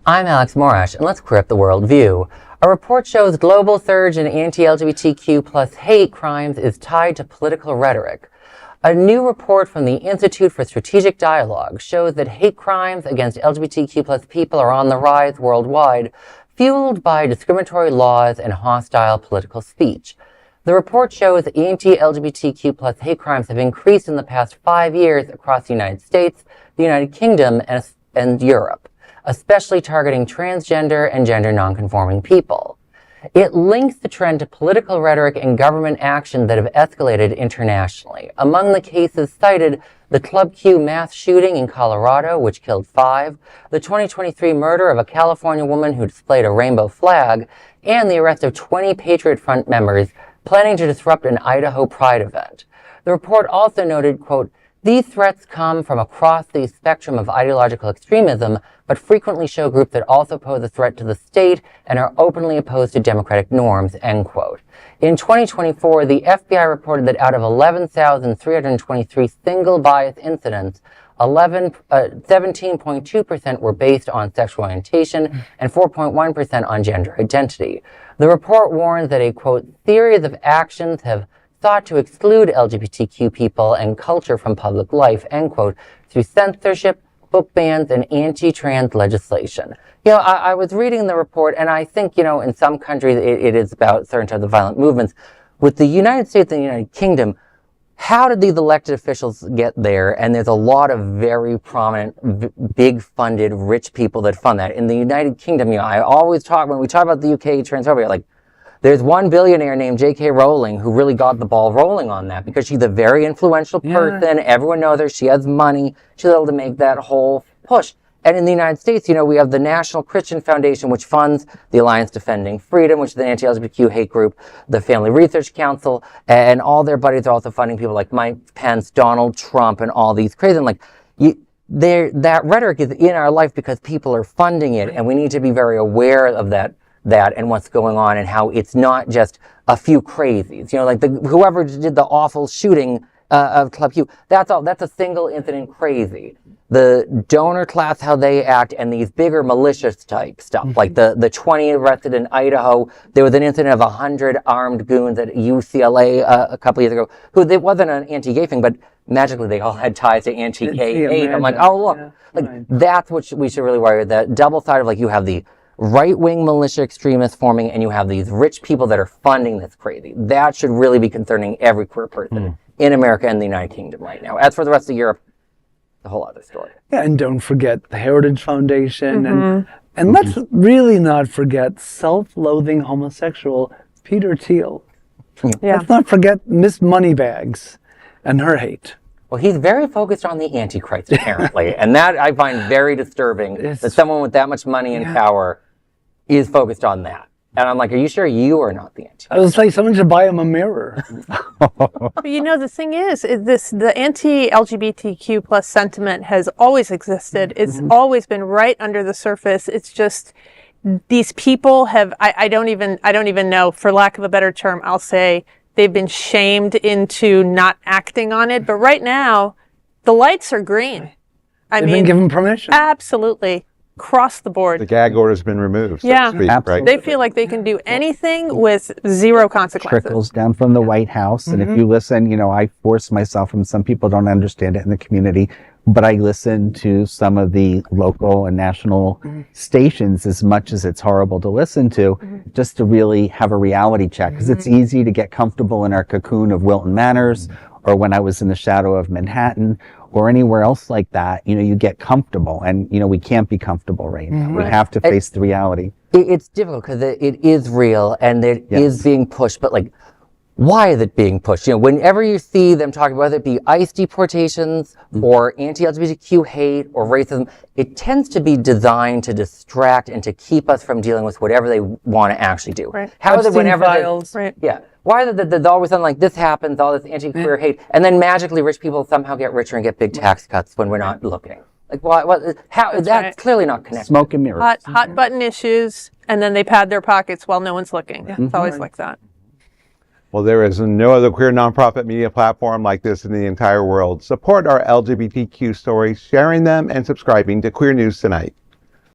I'm Alex Morash, and let's queer up the world view. A report shows global surge in anti-LGBTQ plus hate crimes is tied to political rhetoric. A new report from the Institute for Strategic Dialogue shows that hate crimes against LGBTQ plus people are on the rise worldwide, fueled by discriminatory laws and hostile political speech. The report shows that anti-LGBTQ plus hate crimes have increased in the past 5 years across the United States, the United Kingdom, and Europe, especially targeting transgender and gender-nonconforming people. It links the trend to political rhetoric and government action that have escalated internationally. Among the cases cited, the Club Q mass shooting in Colorado, which killed 5, the 2023 murder of a California woman who displayed a rainbow flag, and the arrest of 20 Patriot Front members planning to disrupt an Idaho Pride event. The report also noted, quote, "These threats come from across the spectrum of ideological extremism, but frequently show groups that also pose a threat to the state and are openly opposed to democratic norms," end quote. In 2024, the FBI reported that out of 11,323 single bias incidents, 17.2% were based on sexual orientation and 4.1% on gender identity. The report warns that a, quote, "series of actions have sought to exclude LGBTQ people and culture from public life," end quote, through censorship, book bans, and anti-trans legislation. I was reading the report, and I think, in some countries it is about certain types of violent movements. With the United States and the United Kingdom, how did these elected officials get there? And there's a lot of very prominent, big funded, rich people that fund that. In the United Kingdom, I always talk, when we talk about the UK transphobia, like, there's one billionaire named J.K. Rowling who really got the ball rolling on that because she's a very influential person. Yeah. Everyone knows her. She has money. She's able to make that whole push. And in the United States, we have the National Christian Foundation, which funds the Alliance Defending Freedom, which is the anti-LGBTQ hate group, the Family Research Council, and all their buddies are also funding people like Mike Pence, Donald Trump, and all these crazy. And that rhetoric is in our life because people are funding it, and we need to be very aware of that and what's going on, and how it's not just a few crazies. Whoever did the awful shooting of Club Q, that's a single incident crazy. The donor class, how they act, and these bigger malicious type stuff, like the 20 arrested in Idaho. There was an incident of 100 armed goons at UCLA a couple years ago, who it wasn't an anti-gay thing, but magically they all had ties to anti-gay hate. I'm like, oh look, that's what we should really worry about. The double side of you have the right-wing militia extremists forming, and you have these rich people that are funding this crazy. That should really be concerning every queer person in America and the United Kingdom right now. As for the rest of Europe, a whole other story. Yeah, and don't forget the Heritage Foundation, and let's really not forget self-loathing homosexual Peter Thiel. Yeah. Let's not forget Miss Moneybags and her hate. Well, he's very focused on the Antichrist, apparently, and that I find very disturbing, that someone with that much money and power is focused on that. And I'm like, are you sure you are not the Antichrist? I was like, someone should buy him a mirror. But the thing is the anti-LGBTQ plus sentiment has always existed. It's always been right under the surface. It's just these people have, I don't even know, for lack of a better term, I'll say they've been shamed into not acting on it. But right now, the lights are green. They've been given permission. Absolutely. Across the board. The gag order's been removed, so to speak, right? They feel like they can do anything with zero consequences. Trickles down from the White House. And if you listen, I force myself, and some people don't understand it in the community, but I listen to some of the local and national stations as much as it's horrible to listen to, just to really have a reality check. Because it's easy to get comfortable in our cocoon of Wilton Manors, or when I was in the shadow of Manhattan, or anywhere else like that, you get comfortable, and we can't be comfortable right now. We have to face the reality. It's difficult because it is real and it is being pushed, but why is it being pushed? Whenever you see them talking, whether it be ICE deportations or anti-LGBTQ hate or racism, it tends to be designed to distract and to keep us from dealing with whatever they want to actually do. Right. How is it whenever files. Why is it that there's always something like this happens, all this anti-queer hate, and then magically rich people somehow get richer and get big tax cuts when we're not looking? That's clearly not connected. Smoke and mirrors. Hot button issues, and then they pad their pockets while no one's looking. It's always like that. Well, there is no other queer nonprofit media platform like this in the entire world. Support our LGBTQ stories, sharing them, and subscribing to Queer News Tonight.